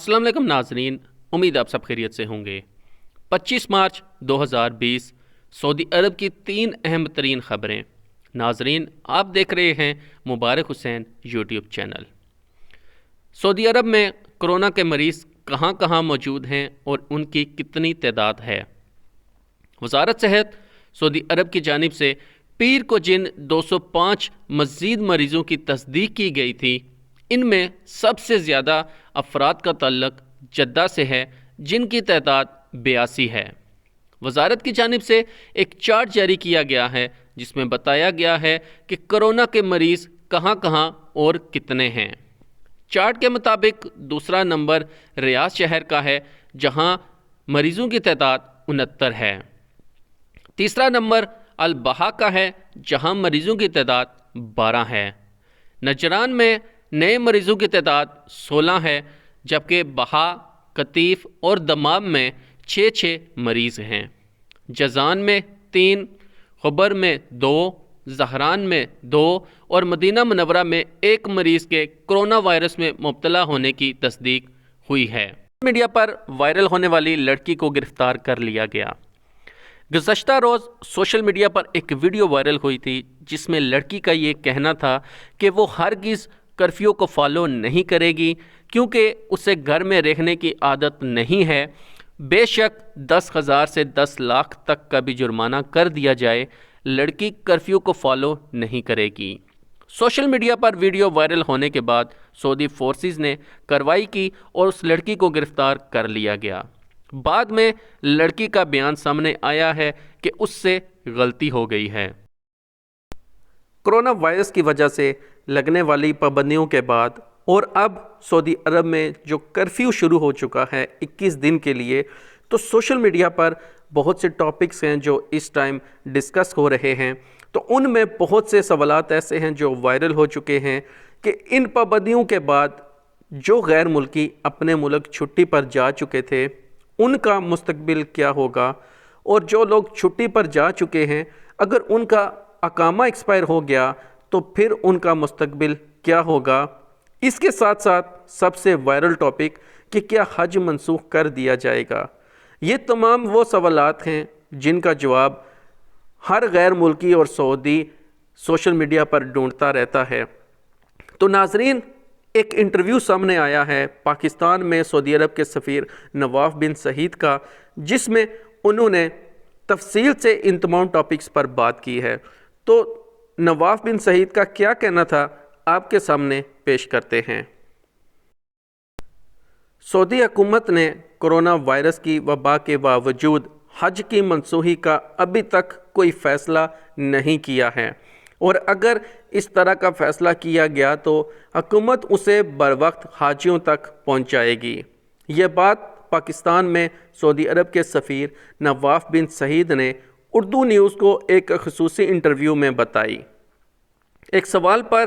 अस्सलाम वालेकुम नाजरीन, उम्मीद आप सब खैरियत से होंगे। 25 मार्च 2020 सऊदी अरब की 3 अहम तरीन ख़बरें। नाजरीन, आप देख रहे हैं मुबारक हुसैन यूट्यूब चैनल। सऊदी अरब में कोरोना के मरीज़ कहां कहां मौजूद हैं और उनकी कितनी तादाद है। वजारत सेहत सऊदी अरब की जानिब से पीर को जिन 205 मज़ीद मरीज़ों की तस्दीक की गई थी, इनमें सबसे ज़्यादा अफराद का ताल्लुक जद्दा से है, जिनकी तादाद 82 है। वजारत की जानिब से एक चार्ट जारी किया गया है जिसमें बताया गया है कि कोरोना के मरीज़ कहां कहां और कितने हैं। चार्ट के मुताबिक दूसरा नंबर रियाद शहर का है, जहां मरीज़ों की तादाद 69 है। तीसरा नंबर अल बहा का है, जहां मरीज़ों की तादाद 12 है। नजरान में नए मरीज़ों की तादाद 16 है, जबकि बहा, कतीफ़ और दमाम में 6 मरीज़ हैं। जज़ान में 3, खबर में 2, ज़हरान में 2 और मदीना मुनव्वरा में 1 मरीज़ के कोरोना वायरस में मुब्तला होने की तस्दीक हुई है। मीडिया पर वायरल होने वाली लड़की को गिरफ्तार कर लिया गया। गुज़श्ता रोज़ सोशल मीडिया पर एक वीडियो वायरल हुई थी जिसमें लड़की का ये कहना था कि वो हरगिज़ कर्फ्यू को फॉलो नहीं करेगी क्योंकि उसे घर में रहने की आदत नहीं है। बेशक 10,000 से 10 लाख तक का भी जुर्माना कर दिया जाए, लड़की कर्फ्यू को फॉलो नहीं करेगी। सोशल मीडिया पर वीडियो वायरल होने के बाद सऊदी फोर्सेस ने कार्रवाई की और उस लड़की को गिरफ्तार कर लिया गया। बाद में लड़की का बयान सामने आया है कि उससे गलती हो गई है। कोरोना वायरस की वजह से लगने वाली पाबंदियों के बाद और अब सऊदी अरब में जो कर्फ्यू शुरू हो चुका है 21 दिन के लिए, तो सोशल मीडिया पर बहुत से टॉपिक्स हैं जो इस टाइम डिस्कस हो रहे हैं। तो उनमें बहुत से सवालात ऐसे हैं जो वायरल हो चुके हैं कि इन पाबंदियों के बाद जो गैर मुल्की अपने मुल्क छुट्टी पर जा चुके थे, उनका मुस्तकबिल क्या होगा, और जो लोग छुट्टी पर जा चुके हैं अगर उनका अकामा एक्सपायर हो गया तो फिर उनका मुस्तकबिल क्या होगा। इसके साथ साथ सबसे वायरल टॉपिक कि क्या हज मनसूख कर दिया जाएगा। ये तमाम वो सवालात हैं जिनका जवाब हर गैर मुल्की और सऊदी सोशल मीडिया पर ढूंढता रहता है। तो नाजरीन, एक इंटरव्यू सामने आया है पाकिस्तान में सऊदी अरब के सफ़ीर नवाफ बिन सईद का, जिसमें उन्होंने तफसील से इन तमाम टॉपिक्स पर बात की है। तो नवाफ बिन सईद का क्या कहना था आपके सामने पेश करते हैं। सऊदी हुकूमत ने कोरोना वायरस की वबा के बावजूद हज की मनसूखी का अभी तक कोई फ़ैसला नहीं किया है, और अगर इस तरह का फ़ैसला किया गया तो हुकूमत उसे बरवक्त हाजियों तक पहुंचाएगी। ये बात पाकिस्तान में सऊदी अरब के सफ़ीर नवाफ बिन सईद ने उर्दू न्यूज़ को एक ख़ुसूसी इंटरव्यू में बताई। एक सवाल पर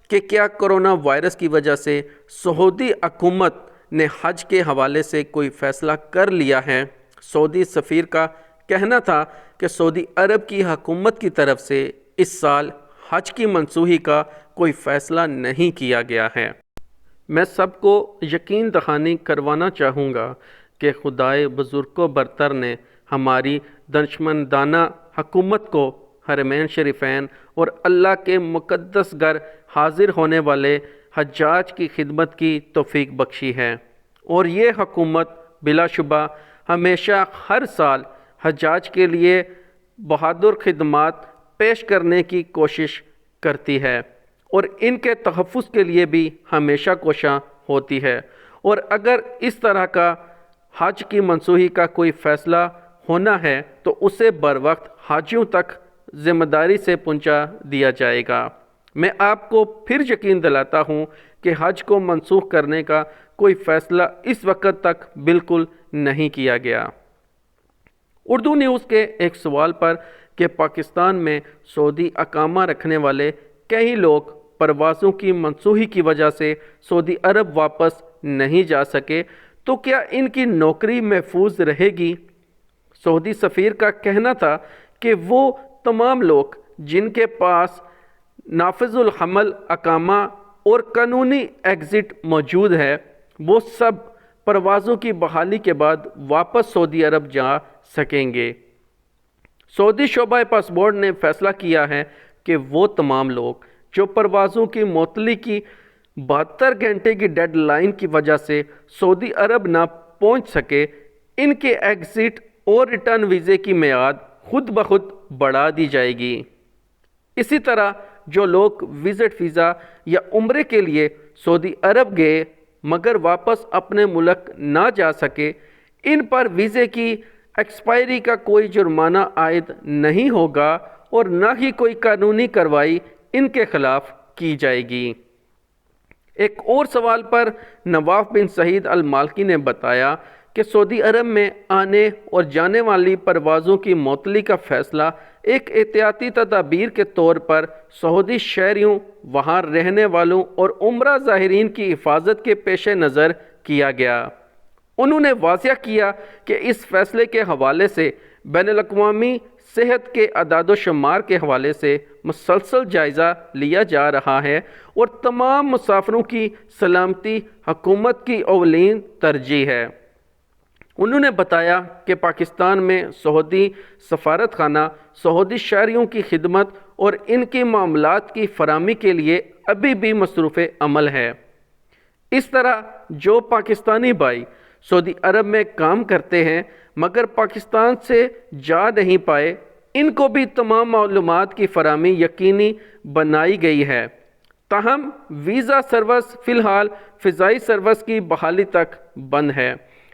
कि क्या कोरोना वायरस की वजह से सऊदी हुकूमत ने हज के हवाले से कोई फ़ैसला कर लिया है, सऊदी सफ़ीर का कहना था कि सऊदी अरब की हुकूमत की तरफ से इस साल हज की मनसूखी का कोई फ़ैसला नहीं किया गया है। मैं सबको यकीन दहानी करवाना चाहूँगा कि खुदाए बुज़ुर्ग बरतर ने हमारी दशमंदाना हुकूमत को हरमैन शरीफ़ैन और अल्लाह के मुक़द्दस घर हाज़िर होने वाले हज्जाज की खिदमत की तौफ़ीक बख्शी है, और ये हुकूमत बिलाशुबा हमेशा हर साल हज्जाज के लिए बहादुर खिदमत पेश करने की कोशिश करती है और इनके तहफ़्फ़ुज़ के लिए भी हमेशा कोशिश होती है। और अगर इस तरह का हज की मनसूखी का कोई फ़ैसला होना है तो उसे बर वक्त हाजियों तक ज़िम्मेदारी से पहुंचा दिया जाएगा। मैं आपको फिर यकीन दिलाता हूं कि हज को मनसूख करने का कोई फ़ैसला इस वक्त तक बिल्कुल नहीं किया गया। उर्दू न्यूज़ के एक सवाल पर कि पाकिस्तान में सऊदी अकामा रखने वाले कई लोग परवाज़ों की मनसूखी की वजह से सऊदी अरब वापस नहीं जा सके, तो क्या इनकी नौकरी महफूज रहेगी। सऊदी सफ़ीर का कहना था कि वो तमाम लोग जिनके पास नाफिजुल हमल अकामा और कानूनी एग्ज़िट मौजूद है, वो सब پروازوں کی بحالی کے بعد واپس سعودی عرب جا سکیں گے۔ سعودی شعبہ پاسپورٹ نے فیصلہ کیا ہے کہ وہ تمام لوگ جو پروازوں کی معطلی کی 72 گھنٹے کی ڈیڈ لائن کی وجہ سے سعودی عرب نہ پہنچ سکے، ان کے ایگزٹ اور ریٹرن ویزے کی میعاد خود بخود بڑھا دی جائے گی۔ اسی طرح جو لوگ وزٹ ویزا یا عمرے کے لیے سعودی عرب گئے مگر واپس اپنے ملک نہ جا سکے، ان پر ویزے کی ایکسپائری کا کوئی جرمانہ عائد نہیں ہوگا اور نہ ہی کوئی قانونی کارروائی ان کے خلاف کی جائے گی۔ ایک اور سوال پر نواف بن سعید المالکی نے بتایا کہ سعودی عرب میں آنے اور جانے والی پروازوں کی معطلی کا فیصلہ ایک احتیاطی تدابیر کے طور پر سعودی شہریوں، وہاں رہنے والوں اور عمرہ زائرین کی حفاظت کے پیش نظر کیا گیا۔ انہوں نے واضح کیا کہ اس فیصلے کے حوالے سے بین الاقوامی صحت کے اعداد و شمار کے حوالے سے مسلسل جائزہ لیا جا رہا ہے اور تمام مسافروں کی سلامتی حکومت کی اولین ترجیح ہے۔ انہوں نے بتایا کہ پاکستان میں سعودی سفارت خانہ سعودی شہریوں کی خدمت اور ان کے معاملات کی فراہمی کے لیے ابھی بھی مصروف عمل ہے۔ اس طرح جو پاکستانی بھائی سعودی عرب میں کام کرتے ہیں مگر پاکستان سے جا نہیں پائے، ان کو بھی تمام معلومات کی فراہمی یقینی بنائی گئی ہے۔ تاہم ویزا سروس فی الحال فضائی سروس کی بحالی تک بند ہے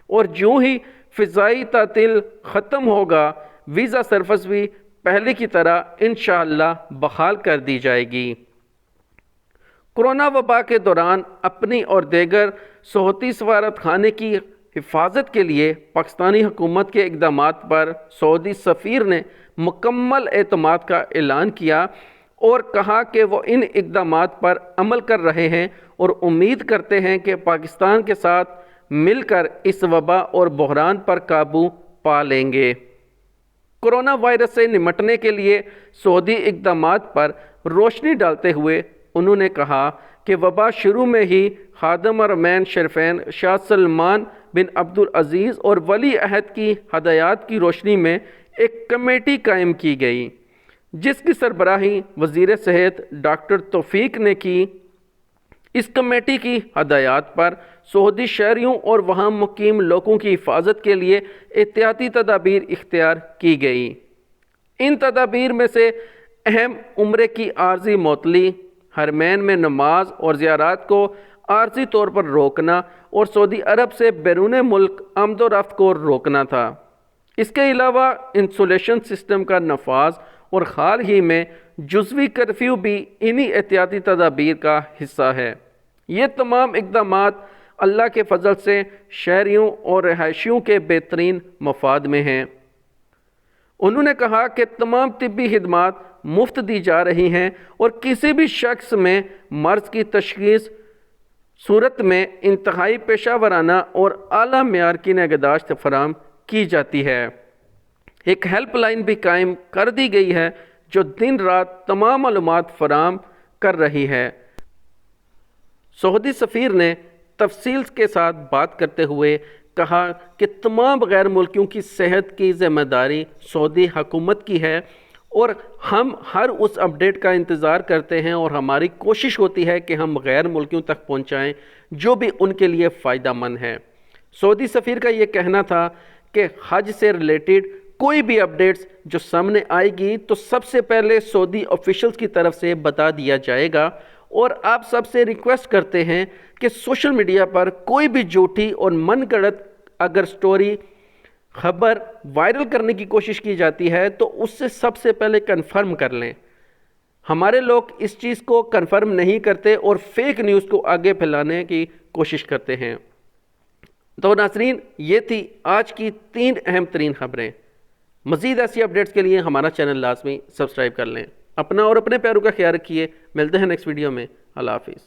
اور جو ہی فضائی تعطیل ختم ہوگا ویزا سروس بھی پہلے کی طرح انشاءاللہ بحال کر دی جائے گی۔ کورونا وبا کے دوران اپنی اور دیگر سعودی سفارت خانے کی حفاظت کے لیے پاکستانی حکومت کے اقدامات پر سعودی سفیر نے مکمل اعتماد کا اعلان کیا اور کہا کہ وہ ان اقدامات پر عمل کر رہے ہیں اور امید کرتے ہیں کہ پاکستان کے ساتھ مل کر اس وبا اور بحران پر قابو پا لیں گے۔ کورونا وائرس سے نمٹنے کے لیے سعودی اقدامات پر روشنی ڈالتے ہوئے انہوں نے کہا کہ وبا شروع میں ہی خادم حرمین شریفین شاہ سلمان بن عبدالعزیز اور ولی عہد کی ہدایات کی روشنی میں ایک کمیٹی قائم کی گئی جس کی سربراہی وزیر صحت ڈاکٹر توفیق نے کی۔ اس کمیٹی کی ہدایات پر سعودی شہریوں اور وہاں مقیم لوگوں کی حفاظت کے لیے احتیاطی تدابیر اختیار کی گئی۔ ان تدابیر میں سے اہم عمرے کی عارضی معطلی، حرمین میں نماز اور زیارات کو عارضی طور پر روکنا اور سعودی عرب سے بیرون ملک آمد و رفت کو روکنا تھا۔ اس کے علاوہ انسولیشن سسٹم کا نفاذ اور حال ہی میں جزوی کرفیو بھی انہی احتیاطی تدابیر کا حصہ ہے۔ یہ تمام اقدامات اللہ کے فضل سے شہریوں اور رہائشیوں کے بہترین مفاد میں ہیں۔ انہوں نے کہا کہ تمام طبی خدمات مفت دی جا رہی ہیں اور کسی بھی شخص میں مرض کی تشخیص صورت میں انتہائی پیشہ ورانہ اور اعلیٰ معیار کی نگہداشت فراہم کی جاتی ہے۔ ایک ہیلپ لائن بھی قائم کر دی گئی ہے جو دن رات تمام معلومات فراہم کر رہی ہے۔ سعودی سفیر نے تفصیل کے ساتھ بات کرتے ہوئے کہا کہ تمام غیر ملکیوں کی صحت کی ذمہ داری سعودی حکومت کی ہے اور ہم ہر اس اپڈیٹ کا انتظار کرتے ہیں اور ہماری کوشش ہوتی ہے کہ ہم غیر ملکیوں تک پہنچائیں جو بھی ان کے لیے فائدہ مند ہے۔ سعودی سفیر کا یہ کہنا تھا کہ حج سے ریلیٹڈ کوئی بھی اپڈیٹس جو سامنے آئے گی تو سب سے پہلے سعودی آفیشلز کی طرف سے بتا دیا جائے گا، اور آپ سب سے ریکویسٹ کرتے ہیں کہ سوشل میڈیا پر کوئی بھی جھوٹی اور من گھڑت اگر سٹوری خبر وائرل کرنے کی کوشش کی جاتی ہے تو اس سے سب سے پہلے کنفرم کر لیں۔ ہمارے لوگ اس چیز کو کنفرم نہیں کرتے اور فیک نیوز کو آگے پھیلانے کی کوشش کرتے ہیں۔ تو ناظرین، یہ تھی آج کی 3 اہم ترین خبریں۔ مزید ایسی اپڈیٹس کے لیے ہمارا چینل لازمی سبسکرائب کر لیں۔ اپنا اور اپنے پیاروں کا خیال رکھیے۔ ملتے ہیں نیکسٹ ویڈیو میں۔ اللہ حافظ۔